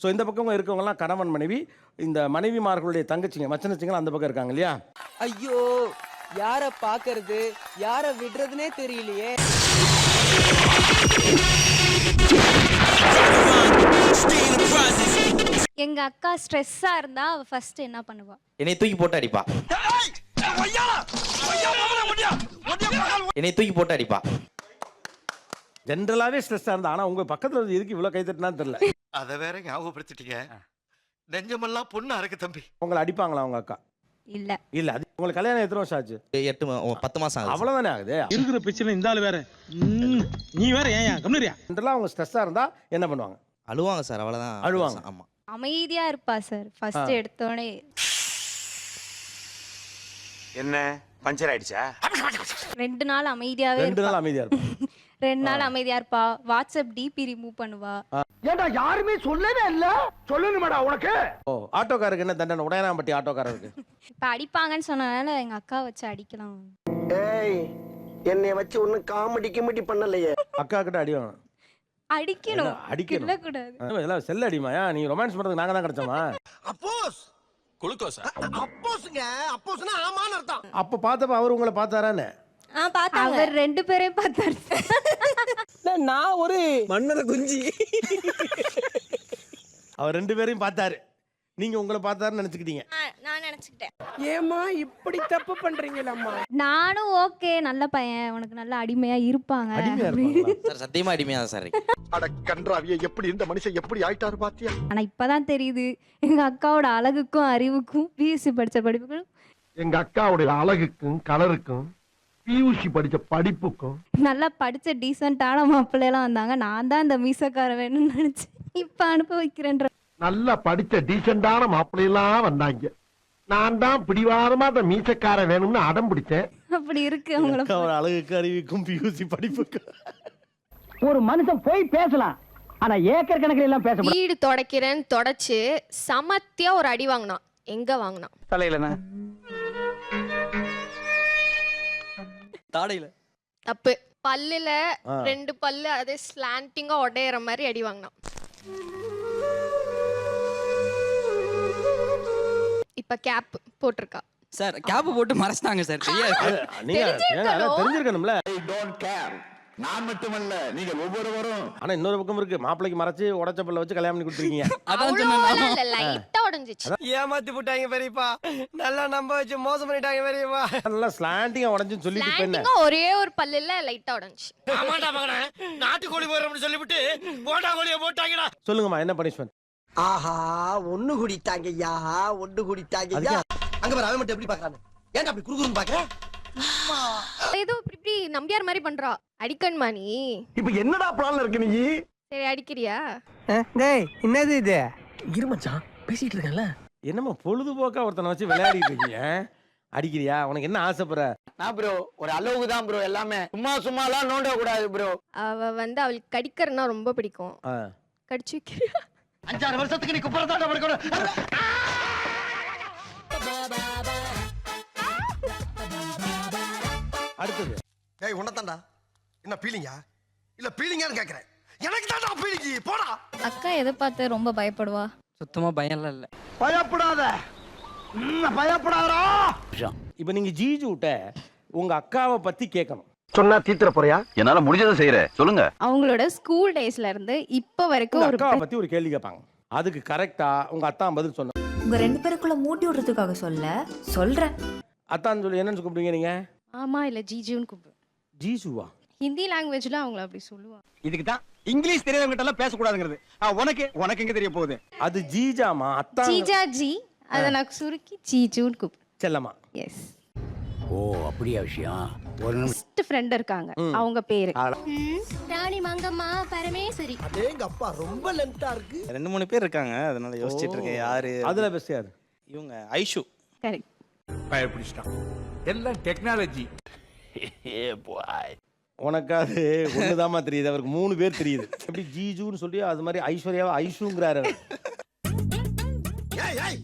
So இந்த பக்கம் இருக்கவங்கலாம் கணவன் மனைவி, இந்த மனைவிமார்களுடைய தங்கச்சிங்க மச்சனச்சிங்க அந்த பக்கம் இருக்காங்க இல்லையா? ஐயோ, யார பாக்குறது யார விடுறதுனே தெரியலையே. எங்க அக்கா ஸ்ட்ரெஸ்ஸா இருந்தா அவ ஃபர்ஸ்ட் என்ன பண்ணுவா? என்னை தூக்கி போட்டு அடிப்பா. என்னை தூக்கி போட்டு அடிப்பா. ஜென்ரலாவே ஸ்ட்ரெஸ்ஸா இருந்தா, ஆனா உங்க பக்கத்துல இருந்து எதுக்கு இவ்வளவு கை தட்டினான்னு தெரியல. அத வேற ஞாபகப்படுத்திட்டீங்க. நெஞ்சமெல்லாம் பொண்ணா இருக்கு தம்பி. உங்களை அடிப்பாங்களா உங்க அக்கா? இல்ல இல்ல. அது உங்களுக்கு கல்யாணம் எத்தனை வருஷம் ஆச்சு? 10 மாசம் ஆகுது. அவ்வளவுதானே ஆகுது. இருக்கிற பிரச்சனை இந்த ஆளு வேற, நீ வேற ஏன் கம்னரியா? ஜென்ரலா அவங்க ஸ்ட்ரெஸ்ஸா இருந்தா என்ன பண்ணுவாங்க? அழுவாங்க சார், அவ்வளவுதான். அழுவாங்க. ஆமா. அமைதியா இருப்பா சார் ஃபர்ஸ்ட் எடுத்தோடனே. என்ன பஞ்சர் ஆயிடுச்சா? 2 நாள் அமைதியாவே 2 இருப்பா. நாள் அமைதியா இருப்பா. 2 நாள் அமைதியா இருப்பா. வாட்ஸ்அப் டிபி ரிமூவ் பண்ணுவா. ஏண்டா யாருமே சொல்லவே இல்ல, சொல்லணுமாடா உனக்கு? ஓ, ஆட்டோக்காரருக்கு என்ன தண்டனை? உடையனாம்பட்டி ஆட்டோக்காரருக்கு இப்ப அடிப்பாங்கன்னு சொன்னனால எங்க அக்கா வச்சு அடிக்கலாம். ஏய், என்னைய வச்சு ஒண்ணும் காமெடி கிமெடி பண்ணலையே. அக்கா கிட்ட அடி வாங்கணும். அடிக்கணும், அடிக்கணும். இல்ல கூடாது. இதெல்லாம் செல்ல அடிமாயா? நீங்க ரொமான்ஸ் பண்றதுக்கு நாங்க தான் கிடைச்சோமா? அப்போஸ் குளுக்கோஸா? அப்போஸ்ங்க, அப்போஸ்னா ஆமான்னு அர்த்தம். அப்ப பார்த்தப்ப அவர் உங்களை பார்த்தாரானே? அவர் 2 பேரையும் பார்த்தாரு. நான் ஒரு மன்னத குஞ்சி. அவர் 2 பேரையும் பார்த்தாரு, நீங்க உங்களை பார்த்தாருன்னு நினைச்சுக்கிட்டீங்க. நான் நினைச்சுக்கிட்டேன். ஏமா இப்படி தப்பு பண்றீங்களம்மா? நானும் ஓகே நல்ல பையன், உனக்கு நல்ல அடிமையா இருப்பாங்க. அடிமையா இருப்பாங்களா? சார் சத்தியமா அடிமையா தான் சார் இருக்கு. அட கன்றாவிய, எப்படி இந்த மனுஷன் எப்படி ஆயிட்டாரு பாத்தியா? ஆனா இப்பதான் தெரியுது எங்க அக்காவோட அழகுக்கும் அறிவுக்கும் பிஎஸ்சி படிச்ச படிப்புக்கும் எங்க அக்காவுடைய அழகுக்கும் கலருக்கும் பியூசி படிச்ச படிப்புக்கும் நல்லா படிச்ச டீசென்ட்டான மாப்பிள்ளை எல்லாம் வந்தாங்க. நான் தான் இந்த மீசக்கார வேணும்னு நினைச்சேன். இப்ப அனுபவிக்கிறேன்ற. நல்லா படிச்ச டீசென்டான மாப்பிள்ளையெல்லாம் வந்தாங்க. நான் தான் பிடிவாரமா அந்த மீசக்கார வேணும்னு அடம் பிடிச்சேன். அப்படி இருக்கு அவங்கள. அவர் அழகுக்கு அறிவிக்கும் பியூசி படிப்புக்கு. ஒரு மனுஷன் போய் பேசலாம், ஆனா ஏக்கர் கணக்கில் எல்லாம் பேச முடியாது. வீடு தொடக்கிறேன்னு தொடச்சு சமத்தியா ஒரு அடி வாங்கினான். எங்க வாங்கினான்? தலையிலண்ணா தாடையில. தப்பு. பல்லுல 2 பல்லு அதே ஸ்லாண்டிங்கா உடையற மாதிரி அடி வாங்கினான். இப்ப கேப் போட்டிருக்கா. சார் கேப் போட்டு மறைச்சிட்டாங்க சார், தெரியாது. நீங்க தெரிஞ்சிருக்கணும்ல. நான் மட்டுமல்ல, நீங்க ஒவ்வொருவரும். ஆனா இன்னொரு பக்கம் இருக்கு, மாப்பிள்ளைக்கு மறைச்சு உடைச்ச பல்ல வச்சு கல்யாணம் பண்ணி கொடுத்துருக்கீங்க. அவ்வளவு லைட்டா உடைஞ்சிச்சு. ஏமாத்தி போட்டாங்க பெரியப்பா, நல்லா நம்ப வச்சு மோசம் பண்ணிட்டாங்க பெரியப்பா. நல்லா ஸ்லாண்டிங்கா உடைஞ்சுன்னு சொல்லிட்டு இப்ப என்ன? ஸ்லாண்டிங்கா ஒரே ஒரு பல்லுல லைட்டா உடைஞ்சி. ஆமாடா மகனே, நாட்டுக்கோழி போறோம்னு சொல்லிவிட்டு போட்டா கோழியை போட்டாங்கடா. சொல்லுங்கம்மா, என்ன பனிஷ்மென்ட்? ஆஹா, ஒண்ணு குடித்தாங்க ஐயா, ஒண்ணு குடித்தாங்க ஐயா. அங்க பாரு, அவன் மட்டும் எப்படி பாக்குறானு. ஏன்டா அப்படி குறுகுறுன்னு பாக்குற? ஏதோ இப்படி நம்பியார் மாதிரி பண்றா. அடிக்கணுமா நீ? இப்ப என்னடா பிளான்ல இருக்கு நீ? சரி அடிக்கிறியா? டேய் என்னது இது? இரு மச்சான், பேசிட்டு இருக்கேன்ல. என்னம்மா பொழுதுபோக்கா ஒருத்தனை வச்சு விளையாடிட்டு இருக்கீங்க? அடிக்கிறியா? உனக்கு என்ன ஆசைப்படுற? நான் ப்ரோ ஒரு அளவுக்கு தான் ப்ரோ, எல்லாமே சும்மாலாம் நோண்ட கூடாது ப்ரோ. அவ வந்து அவளுக்கு கடிக்கிறதுனா ரொம்ப பிடிக்கும். கடிச்சு வைக்கிறியா? 5-6 வருஷத்துக்கு நீ குப்பறதாடா படுக்கணும். அடுத்தது. ஏய் உன்னதான்டா. என்ன பீலிங்கா? இல்ல பீலிங்கான்னு கேக்குறேன். எனக்கு தான்டா பீலிங்கி. போடா. அக்கா எதை பார்த்து ரொம்ப பயப்படுவா? சுத்தமா பயம் இல்ல. பயப்படாத, பயப்படாதடா. இப்ப நீங்க ஜீஜுட்ட உங்க அக்காவை பத்தி கேட்கணும். சொன்னா தீத்துற போறியா? என்னால முடிஞ்சதை செய்யறேன், சொல்லுங்க. அவங்களோட ஸ்கூல் டேஸ்ல இருந்து இப்ப வரைக்கும் உங்க ஒரு அக்காவை பத்தி ஒரு கேள்வி கேட்பாங்க. அதுக்கு கரெக்டா உங்க அத்தான் பதில் சொன்ன. உங்க 2 பேருக்குள்ள மூட்டி விடுறதுக்காக சொல்றேன். அத்தான் சொல்லி என்னன்னு கூப்பிடுவீங்க நீங்க? ஆமா இல்ல ஜிஜுன்னு கூப்பிடு. ஜீசுவா? ஹிந்தி லாங்குவேஜ்ல அவங்கள அப்படி சொல்லுவா. இதுக்கு தான் இங்கிலீஷ் தெரியாதவங்க கிட்ட எல்லாம் பேசக்கூடாதுங்கிறது. உனக்கு எங்க தெரிய போகுது? அது ஜீஜாமா? அத்தான் ஜீஜா ஜி, அத நான் சுருக்கி ஜிஜுன்னு கூப்பிடு. செல்லமா? எஸ். ஓ அப்படியா விஷயம்? ஒரு பெஸ்ட் ஃப்ரெண்ட் இருக்காங்க, அவங்க பேரு ராணி மங்கம்மா பரமேஸ்வரி. அடேங்க அப்பா, ரொம்ப லென்த்தா இருக்கு. 2-3 பேர் இருக்காங்க, அதனால யோசிச்சிட்டு இருக்கேன் யாரு. அதுல பெஸ்ட் யாரு? இவங்க ஐஷு. கரெக்ட். பயப்பிடிச்சிட்டான். எல்லாம் டெக்னாலஜி. உனக்கு அது ஒண்ணுதாமா தெரியுது, அவருக்கு 3 பேர் தெரியுது. எப்படி ஜீஜுன்னு சொல்லி அது மாதிரி ஐஸ்வர்யாவை ஐஷுங்கிறாரு. ஏய் ஏய்,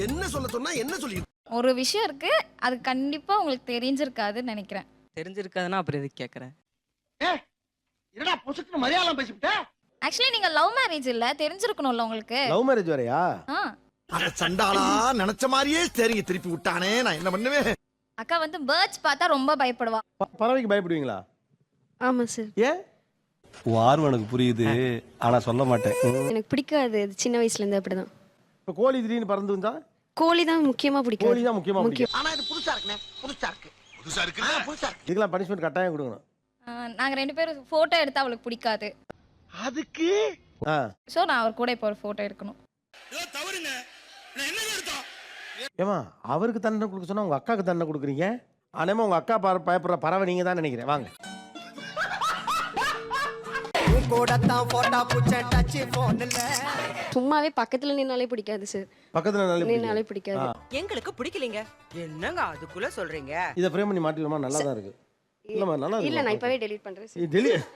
என்ன சொல்ல சொன்னா என்ன சொல்லி? ஒரு விஷயம் இருக்கு, அது கண்டிப்பா உங்களுக்கு தெரிஞ்சிருக்காதுன்னு நினைக்கிறேன். தெரிஞ்சிருக்காதுன்னா அப்புறம் எதுக்கு கேக்குறேன்? என்னடா பொசுக்கு மரியாதை பேசிவிட்ட? ஆக்சுவலி நீங்க லவ் மேரேஜ் இல்ல, தெரிஞ்சிருக்கணும்ல உங்களுக்கு. லவ் மேரேஜ் வரையா? அட சண்டாளா, நினைச்ச மாதிரியே சரிங்க திருப்பி விட்டானே, நான் என்ன பண்ணுவேன்? அக்கா வந்து பேர்ட்ஸ் பார்த்தா ரொம்ப பயப்படுவா. பறவைக்கு பயப்படுவீங்களா? ஆமா சார். ஏன்? ஆர்வம் எனக்கு புரியுது, ஆனா சொல்ல மாட்டேன். எனக்கு பிடிக்காது, சின்ன வயசுல இருந்து அப்படிதான். இப்போ கோழி திடீர்னு பறந்து வந்தா? கோழி தான் முக்கியமா பிடிக்கும். கோழி தான் முக்கியமா பிடிக்கும். ஆனா இது புதுசா இருக்குனே, புதுசா இருக்கு. புதுசா இருக்கு, புதுசா இருக்கு. இதுக்கெல்லாம் பனிஷ்மென்ட் கட்டாயம் கொடுக்கணும். நாங்க 2 பேரும் போட்டோ எடுத்தா அவளுக்கு பிடிக்காது. அதுக்கு சோ நான் அவர் கூட இப்போ ஒரு போட்டோ எடுக்கணும். ஏமா அவருக்கு தண்டனை கொடுக்க சொன்னா உங்க அக்காவுக்கு தண்டனை கொடுக்குறீங்க? ஆனாம உங்க அக்கா பயப்படுற பறவை நீங்க தான் நினைக்கிறேன். வாங்க. சும்மாவே பக்கத்துல நின்னாலே பிடிக்காது சார். பக்கத்துல நின்னாலே பிடிக்காது. எங்களுக்கு பிடிக்கலங்க. என்னங்க அதுக்குள்ள சொல்றீங்க? இத ஃப்ரேம் பண்ணி மாட்டிடுமா? நல்லா தான் இருக்கு. இல்லமா நல்லா இருக்கு. இல்ல நான் இப்பவே டெலீட் பண்றேன் சார். டெலீட்.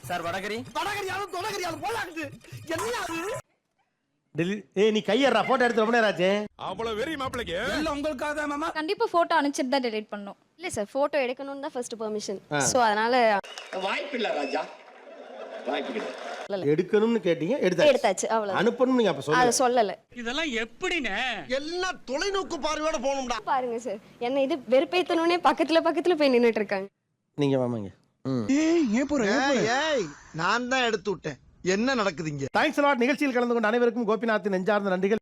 சார் வடகரி தொடகரியாலும் போலாக்குது. என்ன அது? டெலீட். ஏய் நீ கையறா, போட்டோ எடுத்து ரொம்ப நேரம் ஆச்சு. அவ்வளவு வெறி மாப்பிளைக்கு இல்ல உங்களுக்காக தான் மாமா. கண்டிப்பா போட்டோ அனுப்பிச்சிட்டு தான் டெலீட் பண்ணணும். இல்ல சார், போட்டோ எடுக்கணும்னு தான் ஃபர்ஸ்ட் பெர்மிஷன். சோ அதனால வாய்ப்பில்லை ராஜா, வாய்ப்பில்லை. எடுக்கணும்னு கேட்டீங்க, எடுத்தாச்சு. அவ்வளவு. அனுப்பணும் நீங்க அப்ப அத சொல்லல. இதெல்லாம் எப்படினே? எல்லாம் தொலைநோக்கு பார்வையோட போகணும்டா. பாருங்க சார், என்ன இது வெறுப்பேத்தணும்னே பக்கத்துல போய் நின்னுட்டு இருக்காங்க. நீங்க வாங்க. ஏய் நான் தான் எடுத்து விட்டேன். என்ன நடக்குது இங்க? Thanks a lot. நிகழ்ச்சியில் கலந்து கொண்ட அனைவருக்கும் கோபிநாத்தின் நெஞ்சார்ந்த நன்றிகள்.